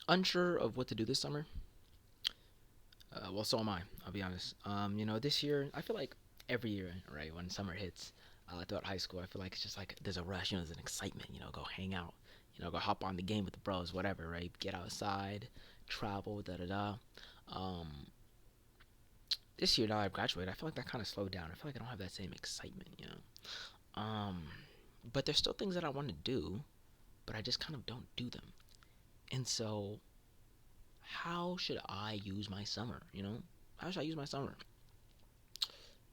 Unsure of what to do this summer. Well, so am I. I'll be honest. This year I feel like every year, right, when summer hits, throughout high school, I feel like it's just like there's a rush. There's an excitement. Go hang out. Go hop on the game with the bros, whatever, right? Get outside, travel, da da da. Um, this year now I've graduated, I feel like that kind of slowed down. I feel like I don't have that same excitement. But there's still things that I want to do, but I just kind of don't do them. And so, how should I use my summer? How should I use my summer?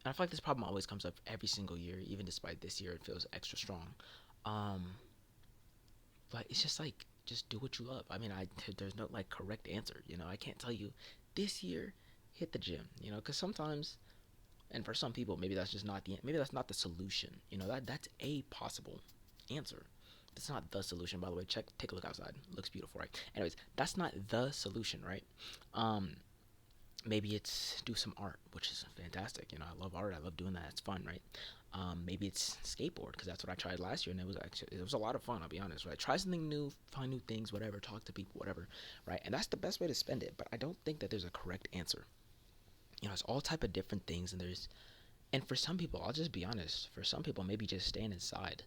And I feel like this problem always comes up every single year, even despite this year it feels extra strong. Um, but it's just like just do what you love. I mean, there's no like correct answer. I can't tell you this year hit the gym. Because sometimes, and for some people, maybe that's not the solution. That's a possible answer. It's not the solution, by the way. Take a look outside. It looks beautiful, right? Anyways, that's not the solution, right? Um, Maybe it's do some art, which is fantastic. I love art. I love doing that. It's fun, right? Maybe it's skateboard because that's what I tried last year, and it was a lot of fun. I'll be honest, right? Try something new, find new things, whatever. Talk to people, whatever, right? And that's the best way to spend it. But I don't think that there's a correct answer. It's all type of different things, and for some people, I'll just be honest. For some people, maybe just staying inside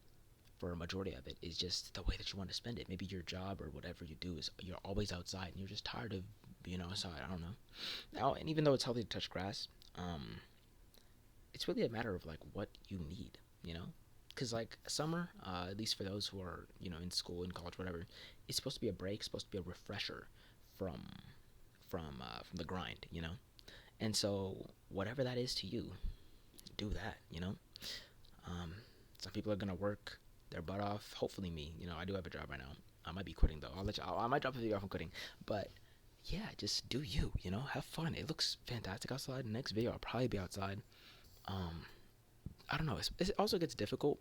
for a majority of it is just the way that you want to spend it. Maybe your job or whatever you do is you're always outside and you're just tired of being outside. I don't know. Now, and even though it's healthy to touch grass, it's really a matter of like what you need, you know? Because like summer, at least for those who are in school, in college, whatever, it's supposed to be a break, supposed to be a refresher from from the grind. And so whatever that is to you, do that. Um, some people are gonna work their butt off. Hopefully, me. I do have a job right now. I might be quitting though. I might drop a video off. I'm quitting, but yeah, just do you. Have fun. It looks fantastic outside. Next video, I'll probably be outside. Um, I don't know. It also gets difficult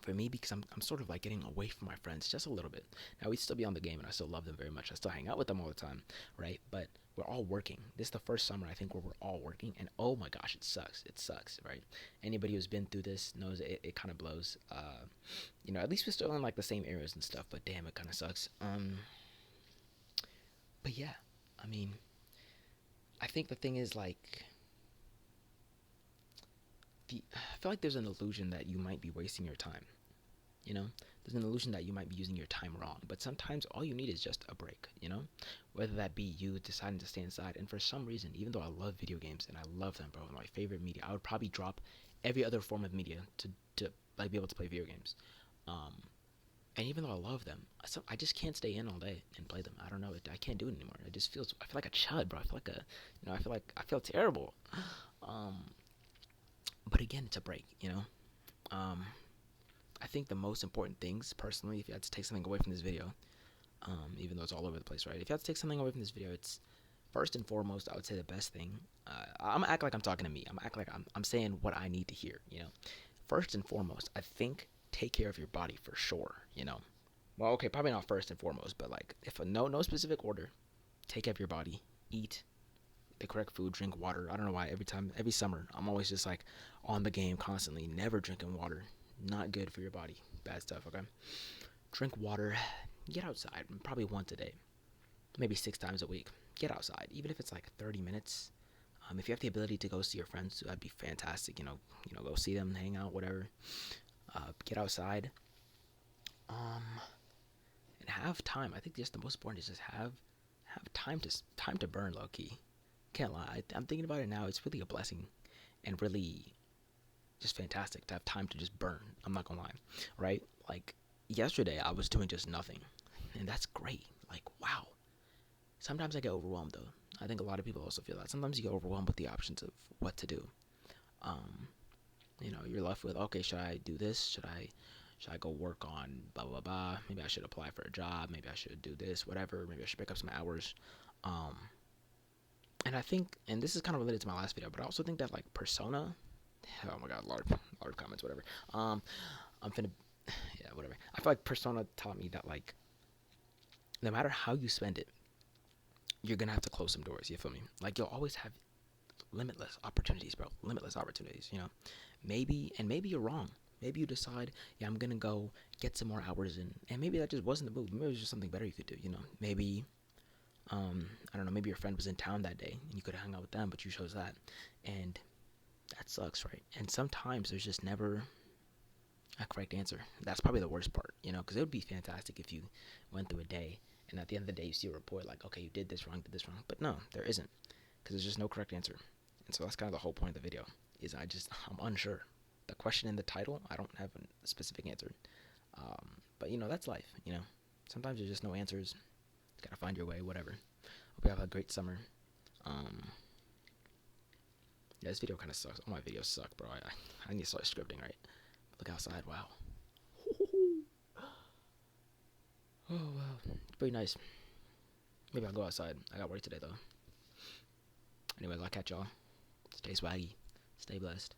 for me because I'm sort of like getting away from my friends just a little bit. Now we still be on the game and I still love them very much. I still hang out with them all the time, right? But we're all working. This is the first summer I think where we're all working, and oh my gosh, it sucks. It sucks, right? Anybody who's been through this knows it kind of blows. At least we're still in like the same areas and stuff, but damn, it kind of sucks. But yeah, I mean, I think the thing is like I feel like there's an illusion that you might be wasting your time. you know there's an illusion that you might be using your time wrong, but sometimes all you need is just a break. Whether that be you deciding to stay inside, and for some reason, even though I love video games and I love them, bro, my favorite media, I would probably drop every other form of media to like be able to play video games. um and even though I love them, I just can't stay in all day and play them. I don't know, I can't do it anymore. I feel like a chud, bro. I feel like I feel terrible. um but again, it's a break. um I think the most important things, personally, if you had to take something away from this video, even though it's all over the place, right? If you had to take something away from this video, it's first and foremost, I would say the best thing. I'm gonna act like I'm talking to me. I'm gonna act like I'm saying what I need to hear. First and foremost, I think take care of your body for sure. Well, okay, probably not first and foremost, but like if no specific order, take care of your body, eat the correct food, drink water. I don't know why every summer I'm always just like on the game constantly, never drinking water. Not good for your body. Bad stuff. Okay. Drink water. Get outside. Probably once a day. Maybe 6 times a week. Get outside, even if it's like 30 minutes. If you have the ability to go see your friends, that'd be fantastic. Go see them, hang out, whatever. Get outside. Um, and have time. I think just the most important is just have time to burn, low key. Can't lie. I'm thinking about it now. It's really a blessing, and really just fantastic to have time to just burn. I'm not gonna lie, right? Like yesterday, I was doing just nothing, and that's great. Like wow. Sometimes I get overwhelmed though. I think a lot of people also feel that. Sometimes you get overwhelmed with the options of what to do. Um, you're left with, okay, should I do this? Should I go work on blah blah blah? Maybe I should apply for a job. Maybe I should do this, whatever. Maybe I should pick up some hours. Um, and I think, and this is kind of related to my last video, but I also think that like persona. Oh my god, a lot of comments, whatever. I'm finna, yeah, whatever. I feel like persona taught me that like, no matter how you spend it, you're gonna have to close some doors. You feel me? Like you'll always have limitless opportunities, bro. Limitless opportunities. Maybe you're wrong. Maybe you decide, yeah, I'm gonna go get some more hours in, and maybe that just wasn't the move. Maybe it was just something better you could do. Maybe I don't know, maybe your friend was in town that day and you could hang out with them, but you chose that, and that sucks, right? And sometimes there's just never a correct answer. That's probably the worst part, because it would be fantastic if you went through a day and at the end of the day you see a report like, okay, you did this wrong, but no, there isn't, because there's just no correct answer. And so that's kind of the whole point of the video. Is I'm unsure. The question in the title, I don't have a specific answer. But that's life. Sometimes there's just no answers. You gotta find your way. Whatever. Hope you have a great summer. Um, yeah, this video kind of sucks. All my videos suck, bro. I need to start scripting, right? Look outside. Wow. Oh wow. It's pretty nice. Maybe I'll go outside. I got work today though. Anyways, I'll catch y'all. Stay swaggy. Stay blessed.